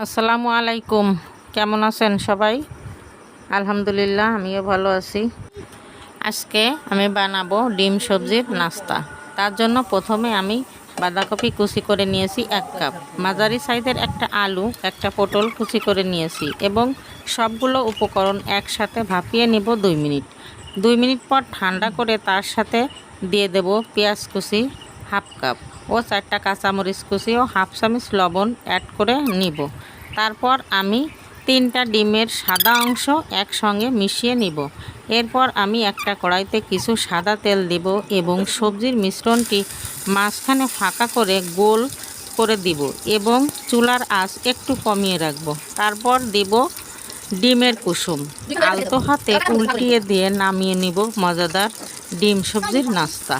আসসালামু আলাইকুম। কেমন আছেন সবাই? আলহামদুলিল্লাহ, আমিও ভালো আছি। আজকে আমি বানাবো ডিম সবজির নাস্তা। তার জন্য প্রথমে আমি বাঁধাকপি কুচি করে নিয়েছি 1 কাপ, মাঝারি সাইজের একটা আলু, একটা পটল কুচি করে নিয়েছি এবং সবগুলো উপকরণ একসাথে ভাপিয়ে নিব 2 মিনিট। 2 মিনিট পর ঠান্ডা করে তার সাথে দিয়ে দেব পেঁয়াজ কুচি 1/2 কাপ ও 4টা কাঁচামরিচ কুচি ও 1/2 চামচ লবণ অ্যাড করে নিব। তারপর আমি 3টা ডিমের সাদা অংশ একসঙ্গে মিশিয়ে নিব। এরপর আমি একটা কড়াইতে কিছু সাদা তেল দিব এবং সবজির মিশ্রণটি মাঝখানে ফাঁকা করে গোল করে দিব এবং চুলার আঁচ একটু কমিয়ে রাখব। তারপর দিব ডিমের কুসুম, আলতো হাতে উল্টিয়ে দিয়ে নামিয়ে নিব মজাদার ডিম সবজির নাস্তা।